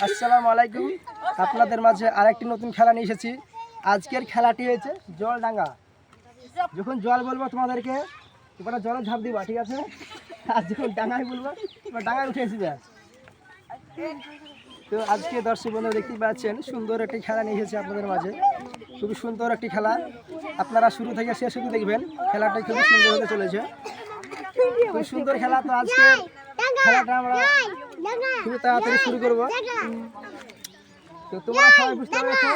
আসসালামু আলাইকুম। আপনাদের মাঝে আরেকটি নতুন খেলা নিয়ে এসেছি। আজকের খেলাটি হয়েছে জল ডাঙ্গা। যখন জল বলবো তোমাদেরকে তোমরা জলে ঝাঁপ দিবা, ঠিক আছে? আর যখন ডাঙ্গায় বলবো তোমরা ডাঙ্গায় উঠে আসবে। তো আজকে দর্শক বন্ধুরা দেখতে পাচ্ছেন সুন্দর একটি খেলা নিয়ে এসেছি আপনাদের মাঝে। খুবই সুন্দর একটি খেলা, আপনারা শুরু থেকে শেষ অবধি দেখবেন। খেলাটা খুবই সুন্দর হতে চলেছে, খুব সুন্দর খেলা। তো আজকে খেলাটা আমরা খুবই তাড়াতাড়ি শুরু করবো। তো তোমরা সবাই বুঝতে পেরেছো?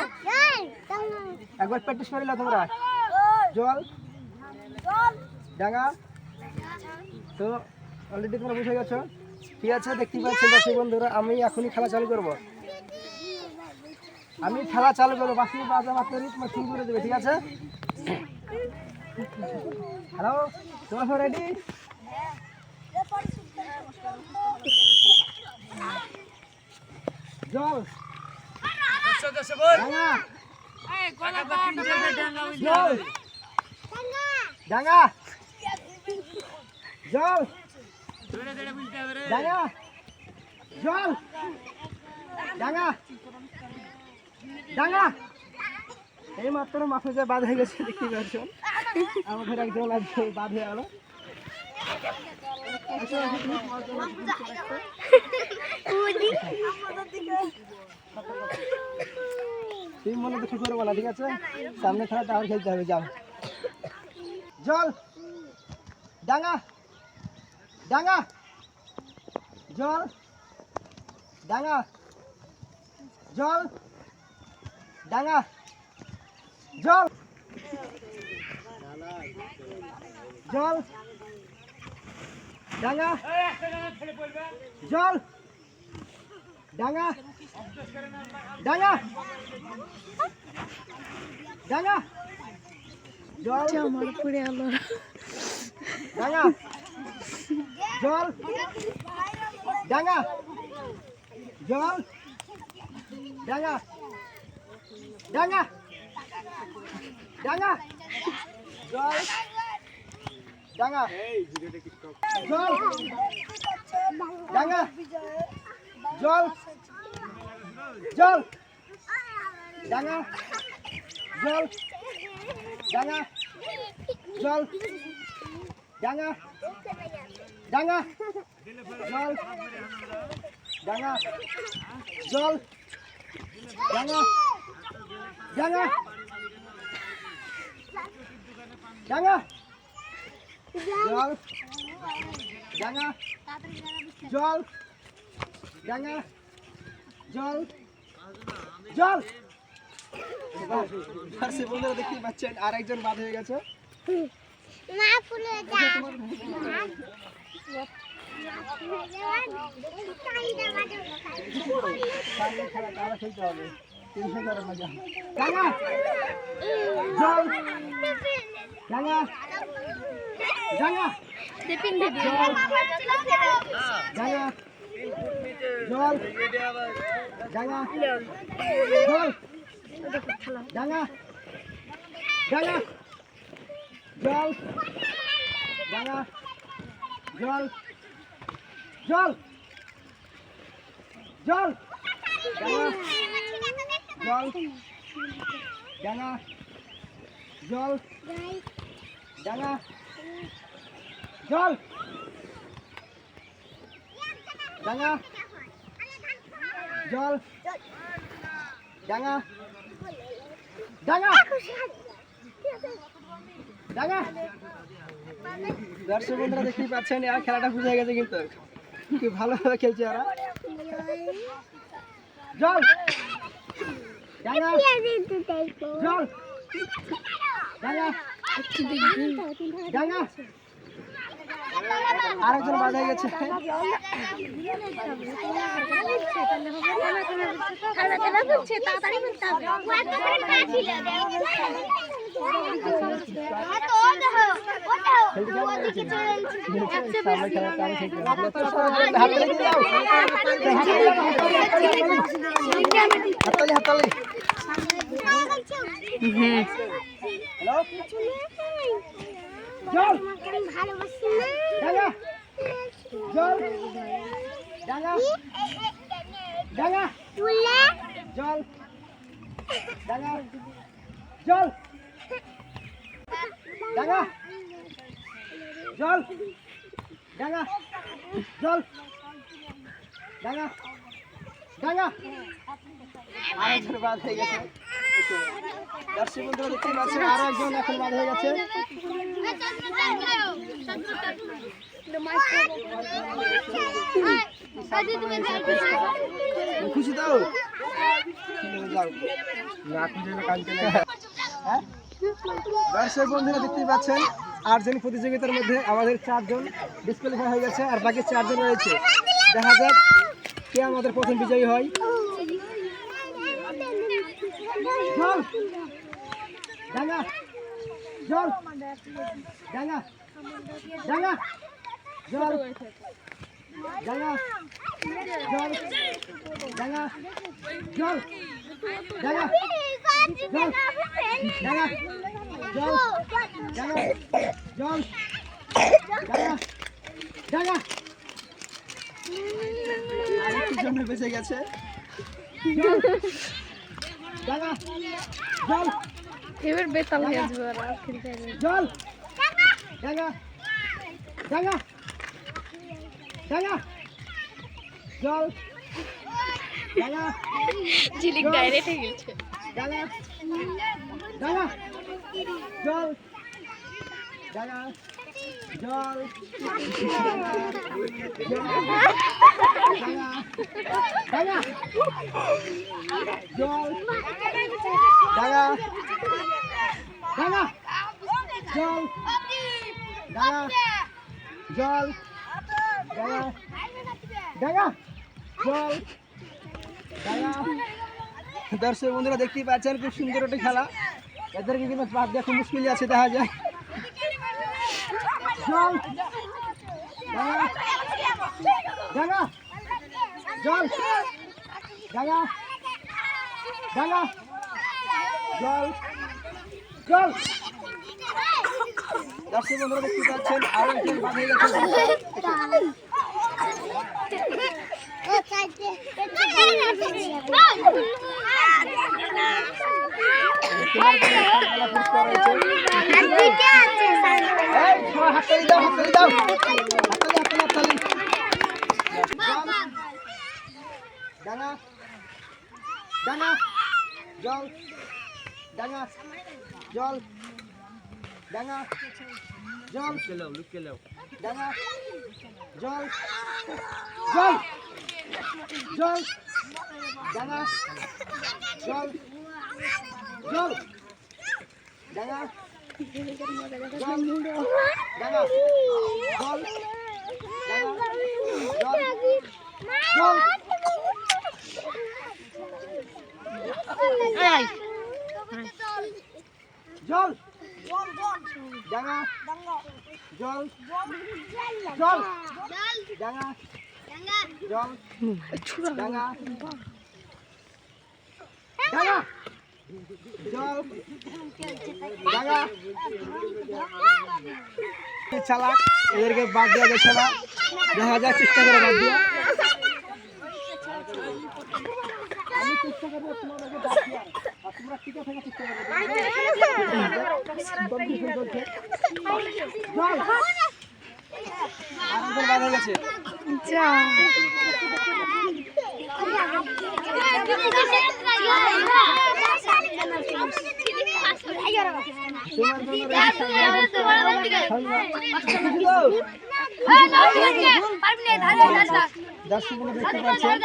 একবার প্র্যাকটিস করে নাও তোমরা। জল ডাঙ্গা, তো অলরেডি তোমরা বুঝে গেছো, ঠিক আছে? দেখতে পাচ্ছেন দর্শক বন্ধুরা, আমি এখনই খেলা চালু করব। আমি খেলা চালু করবো, বাসি বাজা মাত্র তোমার শুরু করে দেবে, ঠিক আছে? হ্যালো, তোমরা সব রেডি? জল ডাঙ্গা, জল ডাঙ্গা, জল ডাঙ্গা, জল ডাঙ্গা, ডাঙ্গা। এই মাত্র মাথা যে বাঁধ হয়ে গেছে, দেখতে পাচ্ছ আমাদের একজন আজকে বাঁধ হয়ে গেল। তুমি মনে দুঃখ করবো না, ঠিক আছে? সামনে খেলাটা আবার খেলতে হবে। যাও, জল ডাঙ্গা, ডাঙ্গা, জল ডাঙ্গা, জল ডাঙ্গা, জল জল ডাঙ্গা, জল ডাঙ্গা, ডাঙ্গা, ডাঙ্গা, জল আমার পড়ে গেল, ডাঙ্গা, জল ডাঙ্গা, জল ডাঙ্গা, ডাঙ্গা, ডাঙ্গা, জল ডাঙ্গা, জল ডাঙ্গা, জল জল ডাঙ্গা, জল ডাঙ্গা, জল ডাঙ্গা, ডাঙ্গা, জল ডাঙ্গা, জল ডাঙ্গা, ডাঙ্গা, ডাঙ্গা, জল ডাঙ্গা, জল ডাঙ্গা, জল জল। বন্ধুরা দেখতে পাচ্ছেন আর একজন বাদ হয়ে গেছে। খেলতে হবে, ডাঙ্গা, জল ডাঙ্গা, ডাঙ্গা, ডাঙ্গা, জল ডাঙ্গা, জল ডাঙ্গা, ডাঙ্গা, জল ডাঙ্গা, জল জল জল ডাঙ্গা, জল ডাঙ্গা, জল ডাঙ্গা, জল ডাঙ্গা, জল ডাঙ্গা, ডাঙ্গা, ডাঙ্গা। দর্শক বন্ধুরা দেখতেই পাচ্ছেন, এরা খেলাটা বুঝে গেছে, কিন্তু কি ভালোভাবে খেলছে এরা। জল ডাঙ্গা, জল ডাঙ্গা, ডাঙ্গা। আরেকজন বাধা হয়ে গেছে। হাততালি। হ্যালো, জল ডাঙ্গা, জল ডাঙ্গা, ডাঙা জল ডাঙা জল ডাঙা জল ডাঙা জল ডাঙা ডাঙা আরেকজন বাদ হয়ে গেছে। দর্শক বন্ধুরা দেখতে পাচ্ছেন আরো একজন এখন বাদ হয়ে গেছে। খুশি তো দর্শক বন্ধুরা দেখতেই পাচ্ছেন 8 জন প্রতিযোগিতার মধ্যে আমাদের 4 জন ডিসকোয়ালিফাই হয়ে গেছে আর বাকি 4 জন রয়েছে। দেখা যাক কে আমাদের প্রথম বিজয়ী হয়। জল ডাঙা জল ডাঙা ডাঙা জল ডাঙা জল ডাঙা জল ডাঙা জল ডাঙা জল ডাঙা জল ডাঙা ডাঙা আরেকজন বেঁচে গেছে। ডাঙা জল এবার বেতাল হয়ে যাবে আর খেলতে জল ডাঙা ডাঙা ডাঙা জল ডাঙা ঝিলিক ডাইরেক্ট হয়ে গেছে। ডাঙা ডাঙা জল ডাঙা জল ডাঙা ডাঙা জল ডাঙা ডাঙা জল ডাঙা জল ডাঙা ডাঙা জল ডাঙা। দর্শক বন্ধুরা দেখতেই পাচ্ছেন খুব সুন্দর একটা খেলা। এদেরকে কিন্তু বাদ দেওয়া খুব মুশকিল আছে দেখা যায়। জল ডাঙা ডাঙা জল ডাঙা ডাঙা জল জল। দর্শক বন্ধুরা দেখতে পাচ্ছেন আরো একজন বাদ হয়ে গেছে। ডাঙা ডাঙা জল ডাঙা জল ডাঙা জল ডাঙা জল জল জল ডাঙা জল জল ডাঙা জল ডাঙা জল ডাঙা জল জল জল ডাঙা জল জল ডাঙা জল ডাঙা ডাঙা জল ডাঙা। চালাক এদেরকে বাদ দেওয়া যাচ্ছে না, দেখা যাক চেষ্টা করে বাদ দিয়া। আমি চেষ্টা করবো তোমাদেরকে বাদ দেওয়ার, আর তোমরা টিকে থাকার চেষ্টা করবে। জল আরেকজন বাদ হয়ে গেছে। দেখতে পাচ্ছেন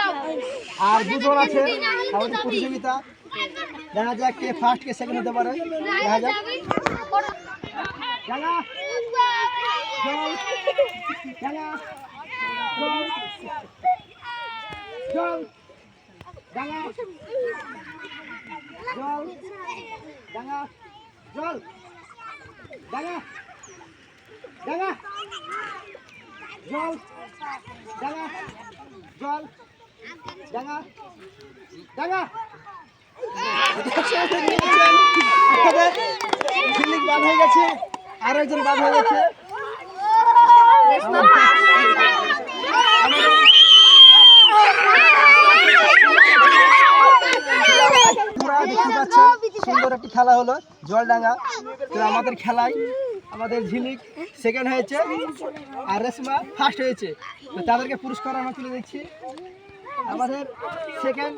আর দুজন আছে আমাদের প্রতিযোগিতা, দেখা যাক কে ফার্স্ট কে সেকেন্ড হতে পারে। দেখা যাক ডাঙা জল ডাঙা জল জল ডাঙা জল ডাঙা জল ডাঙা ডাঙা জল ডাঙা জল ডাঙা ডাঙা। ঝিলিক বাদ হয়ে গেছে, আরো একজন বাদ হয়ে গেছে। সুন্দর একটি খেলা হলো জলডাঙ্গা। তো আমাদের খেলায় আমাদের ঝিলিক সেকেন্ড হয়েছে আর রেশমা ফার্স্ট হয়েছে। তো তাদেরকে পুরস্কার আমরা তুলে দিচ্ছি। আমাদের সেকেন্ড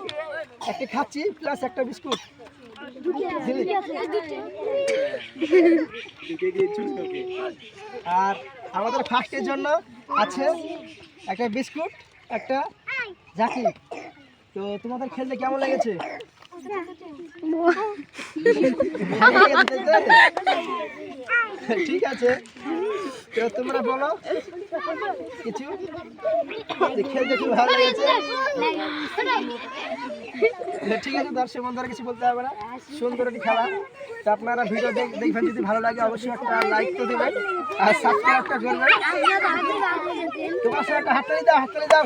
একটি খাচ্ছি প্লাস একটা বিস্কুট। ঝিলিক। আর আমাদের ফার্স্টের জন্য আছে একটা বিস্কুট একটা ঝাঁকি। তো তোমাদের খেলতে কেমন লেগেছে? ভালো লেগেছে? ঠিক আছে, তো তোমরা বলো কিছু, খেলতে খুব ভালো লেগেছে। ঠিক আছে, দর্শক বন্ধুরা কিছু বলতে হবে না, সুন্দর একটি খেলা। তো আপনারা ভিডিও দেখবেন, যদি ভালো লাগে অবশ্যই একটা লাইক তো দেবেন আর সাবস্ক্রাইবটা করবেন। তোমার সাথে একটা হাততালি দাও, হাততালি দাও।